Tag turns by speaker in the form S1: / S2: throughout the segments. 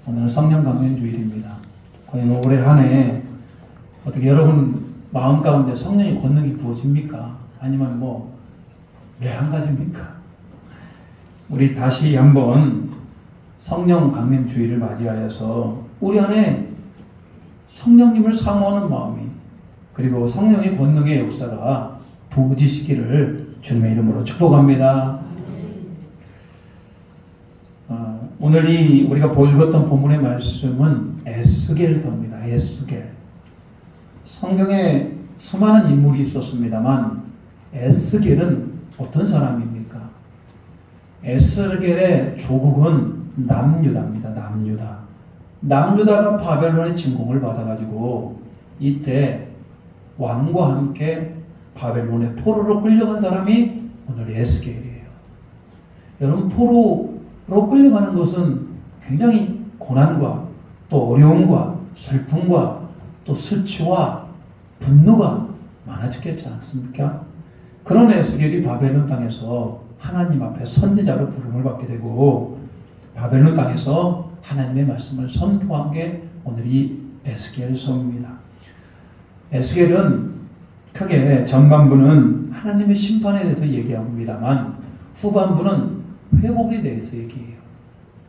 S1: 오늘은 성령 강림 주일입니다. 과연 올해 한 해 어떻게 여러분 마음 가운데 성령의 권능이 부어집니까? 아니면 매 한 가지입니까? 우리 다시 한번 성령 강림 주일을 맞이하여서 우리 안에 성령님을 사모하는 마음이, 그리고 성령의 권능의 역사가 부어지시기를 주님의 이름으로 축복합니다. 오늘 우리가 읽었던 본문의 말씀은 에스겔서입니다. 에스겔. 성경에 수많은 인물이 있었습니다만 에스겔은 어떤 사람입니까? 에스겔의 조국은 남유다입니다. 남유다가 바벨론의 침공을 받아가지고 이때 왕과 함께 바벨론의 포로로 끌려간 사람이 오늘 에스겔이에요. 여러분, 포로로 끌려가는 것은 굉장히 고난과 또 어려움과 슬픔과 또 수치와 분노가 많아졌겠지 않습니까? 그런 에스겔이 바벨론 땅에서 하나님 앞에 선지자로 부름을 받게 되고 바벨론 땅에서 하나님의 말씀을 선포한 게 오늘 이 에스겔서입니다. 에스겔은 크게 전반부는 하나님의 심판에 대해서 얘기합니다만 후반부는 회복에 대해서 얘기해요.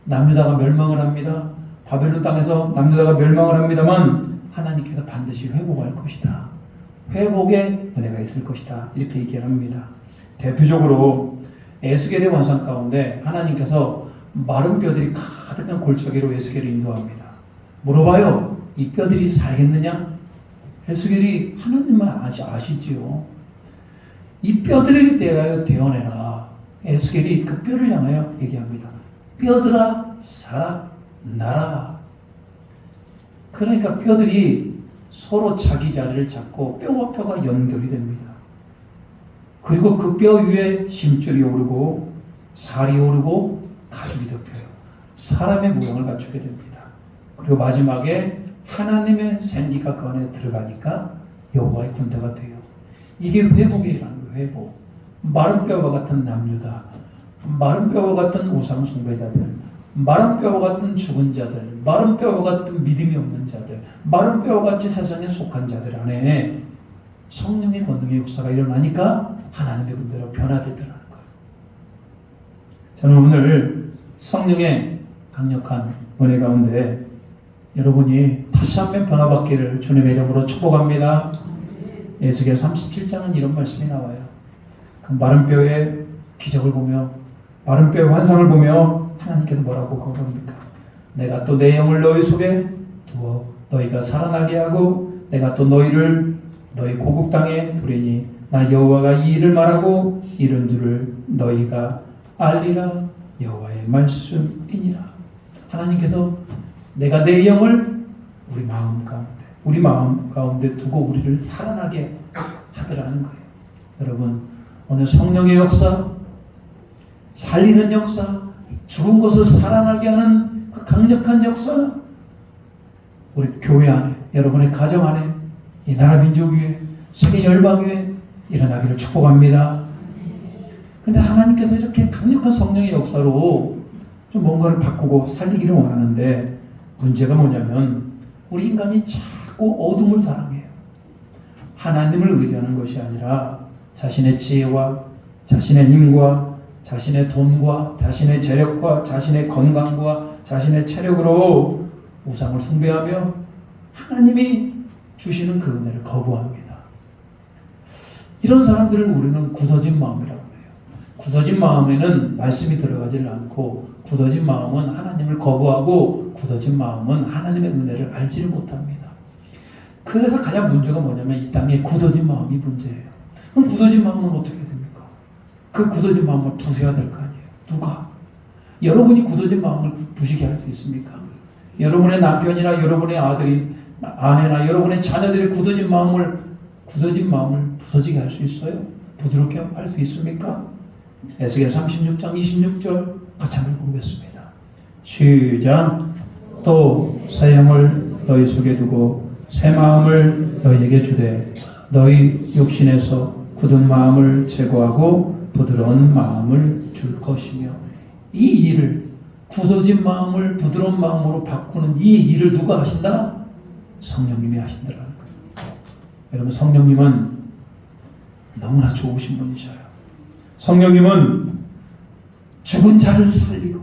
S1: 남유다가 멸망을 합니다. 바벨론 땅에서 남유다가 멸망을 합니다만 하나님께서 반드시 회복할 것이다. 회복의 은혜가 있을 것이다. 이렇게 얘기를 합니다. 대표적으로 에스겔의 환상 가운데 하나님께서 마른 뼈들이 가득한 골짜기로 에스겔을 인도합니다. 물어봐요. 이 뼈들이 살겠느냐? 에스겔이 하나님만 아시지요. 이 뼈들에게 대하여 대언해라. 에스겔이 그 뼈를 향하여 얘기합니다. 뼈들아 살아나라. 그러니까 뼈들이 서로 자기 자리를 잡고 뼈와 뼈가 연결이 됩니다. 그리고 그 뼈 위에 심줄이 오르고 살이 오르고 가죽이 덮여요. 사람의 모양을 갖추게 됩니다. 그리고 마지막에 하나님의 생기가 그 안에 들어가니까 여호와의 군대가 돼요. 이게 회복이라는 거예요. 회복. 마른 뼈와 같은 남유다, 마른 뼈와 같은 우상 숭배자들, 마른 뼈와 같은 죽은 자들, 마른 뼈와 같은 믿음이 없는 자들, 마른 뼈와 같이 세상에 속한 자들 안에 성령의 권능의 역사가 일어나니까 하나님의 군대로 변화되더라는 거예요. 저는 오늘 성령의 강력한 은혜 가운데 여러분이 다시 한번 변화받기를 주님의 이름으로 축복합니다. 에스겔 37장은 이런 말씀이 나와요. 그 마른 뼈의 기적을 보며, 마른 뼈의 환상을 보며 하나님께서 뭐라고 거듭합니까? 내가 또 내 영을 너희 속에 두어 너희가 살아나게 하고 내가 또 너희를 너희 고국 땅에 두리니 나 여호와가 이 일을 말하고 이런 줄을 너희가 알리라. 여호와의 말씀이니라. 하나님께서 내가 내 영을 우리 마음 가운데 두고 우리를 살아나게 하더라는 거예요. 여러분, 오늘 성령의 역사, 살리는 역사, 죽은 것을 살아나게 하는 그 강력한 역사, 우리 교회 안에, 여러분의 가정 안에, 이 나라 민족 위에, 세계 열방 위에 일어나기를 축복합니다. 근데 하나님께서 이렇게 강력한 성령의 역사로 좀 뭔가를 바꾸고 살리기를 원하는데 문제가 뭐냐면 우리 인간이 자꾸 어둠을 사랑해요. 하나님을 의지하는 것이 아니라 자신의 지혜와 자신의 힘과 자신의 돈과 자신의 재력과 자신의 건강과 자신의 체력으로 우상을 숭배하며 하나님이 주시는 그 은혜를 거부합니다. 이런 사람들을 우리는 굳어진 마음이라고 해요. 굳어진 마음에는 말씀이 들어가지를 않고 굳어진 마음은 하나님을 거부하고 굳어진 마음은 하나님의 은혜를 알지를 못합니다. 그래서 가장 문제가 뭐냐면 이 땅에 굳어진 마음이 문제예요. 그럼 굳어진 마음은 어떻게 됩니까? 그 굳어진 마음을 부숴야 될 거 아니에요. 누가? 여러분이 굳어진 마음을 부시게 할 수 있습니까? 여러분의 남편이나 여러분의 아내나 여러분의 자녀들이 굳어진 마음을 부서지게 할 수 있어요? 부드럽게 할 수 있습니까? 에스겔 36장 26절 같이 한번 보겠습니다. 시작. 또 새 영을 너희 속에 두고 새 마음을 너희에게 주되 너희 육신에서 굳은 마음을 제거하고 부드러운 마음을 줄 것이며 이 일을 굳어진 마음을 부드러운 마음으로 바꾸는 이 일을 누가 하신다? 성령님이 하신다라는 거예요. 여러분, 성령님은 너무나 좋으신 분이셔요. 성령님은 죽은 자를 살리고,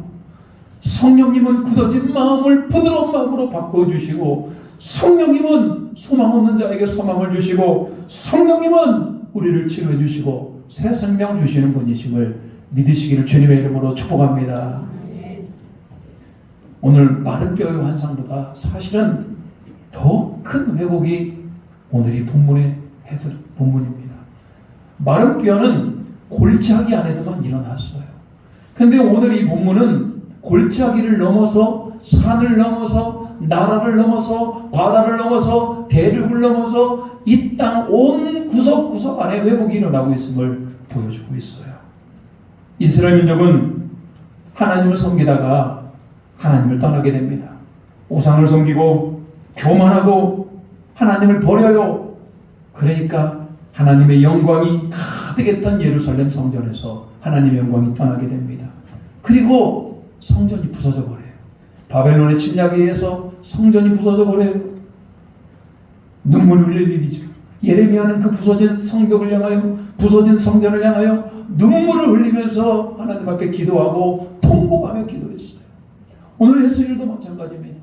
S1: 성령님은 굳어진 마음을 부드러운 마음으로 바꿔주시고, 성령님은 소망 없는 자에게 소망을 주시고, 성령님은 우리를 치료해 주시고 새 생명 주시는 분이심을 믿으시기를 주님의 이름으로 축복합니다. 오늘 마른 뼈의 환상보다 사실은 더 큰 회복이 오늘 이 본문의 해석 본문입니다. 마른 뼈는 골짜기 안에서만 일어났어요. 근데 오늘 이 본문은 골짜기를 넘어서 산을 넘어서 나라를 넘어서 바다를 넘어서 대륙을 넘어서 이 땅 온 구석구석 안에 회복이 일어나고 있음을 보여주고 있어요. 이스라엘 민족은 하나님을 섬기다가 하나님을 떠나게 됩니다. 우상을 섬기고 교만하고 하나님을 버려요. 그러니까 하나님의 영광이 가득했던 예루살렘 성전에서 하나님의 영광이 떠나게 됩니다. 그리고 성전이 부서져 버려요. 바벨론의 침략에 의해서 성전이 부서져 버려요. 눈물이 흘릴 일이죠. 예레미야는 그 부서진 성벽을 향하여, 부서진 성전을 향하여 눈물을 흘리면서 하나님 앞에 기도하고 통곡하며 기도했어요. 오늘 예수님도 마찬가지입니다.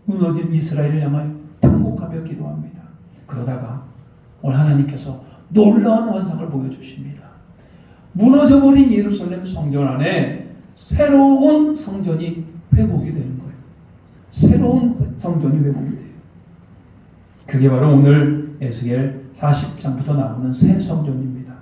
S1: 무너진 이스라엘을 향하여 통곡하며 기도합니다. 그러다가 오늘 하나님께서 놀라운 환상을 보여주십니다. 무너져버린 예루살렘 성전 안에 새로운 성전이 회복이 되는 거예요. 새로운 성전이 회복이 돼요. 그게 바로 오늘 에스겔 40장부터 나오는 새 성전입니다.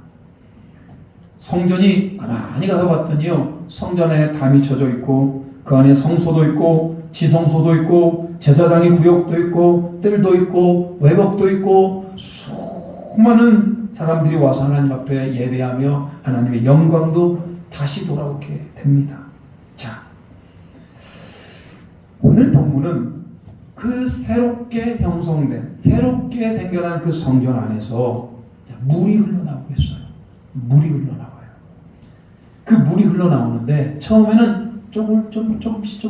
S1: 성전이 가만히 가서 봤더니요, 성전 안에 담이 쳐져 있고 그 안에 성소도 있고 지성소도 있고 제사장의 구역도 있고 뜰도 있고 외벽도 있고 수많은 사람들이 와서 하나님 앞에 예배하며 하나님의 영광도 다시 돌아오게 됩니다. 자, 오늘 본문은 그 새롭게 형성된, 새롭게 생겨난 그 성전 안에서 물이 흘러나오고 있어요. 물이 흘러나와요. 그 물이 흘러나오는데 처음에는 조금씩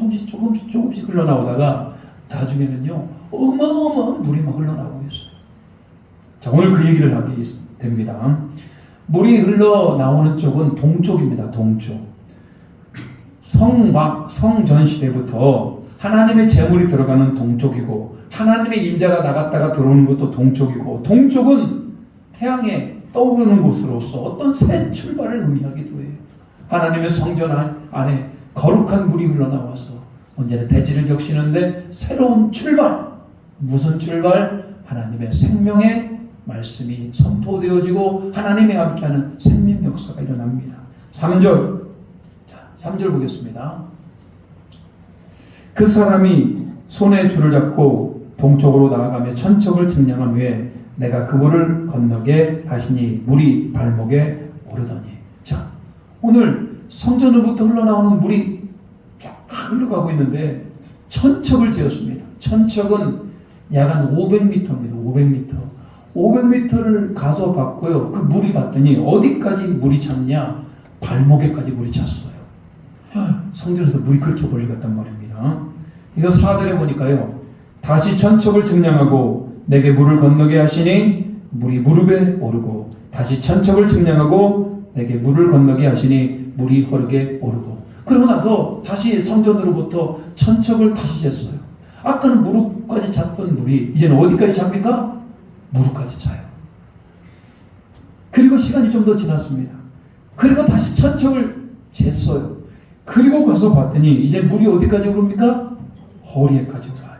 S1: 흘러나오다가 나중에는요, 어마어마한 물이 막 흘러나오고 있어요. 자, 오늘 그 얘기를 하게 됩니다. 물이 흘러나오는 쪽은 동쪽입니다. 동쪽. 성전 시대부터 하나님의 제물이 들어가는 동쪽이고 하나님의 임재가 나갔다가 들어오는 것도 동쪽이고, 동쪽은 태양에 떠오르는 곳으로서 어떤 새 출발을 의미하기도 해요. 하나님의 성전 안에 거룩한 물이 흘러나와서 언제나 대지를 적시는데 새로운 출발. 무슨 출발? 하나님의 생명의 말씀이 선포되어지고 하나님이 함께하는 생명 역사가 일어납니다. 3절. 자, 3절 보겠습니다. 그 사람이 손에 줄을 잡고 동쪽으로 나아가며 천척을 측량한 후에 내가 그 물을 건너게 하시니 물이 발목에 오르더니. 자, 오늘 성전으로부터 흘러나오는 물이 쫙 흘러가고 있는데 천척을 지었습니다. 천척은 약 한 500m입니다. 500m를 가서 봤고요. 그 물이 봤더니 어디까지 물이 찼냐? 발목에까지 물이 찼어요. 성전에서 물이 그렇게 멀리 갔단 말입니다. 이거 4절에 보니까요, 다시 천척을 측량하고 내게 물을 건너게 하시니 물이 무릎에 오르고, 다시 천척을 측량하고 내게 물을 건너게 하시니 물이 허리에 오르고. 그러고 나서 다시 성전으로부터 천척을 다시 쟀어요. 아까는 무릎까지 찼던 물이 이제는 어디까지 찹니까? 무릎까지 차요. 그리고 시간이 좀 더 지났습니다. 그리고 다시 천척을 쟀어요. 그리고 가서 봤더니 이제 물이 어디까지 오릅니까? 허리에까지 올라요.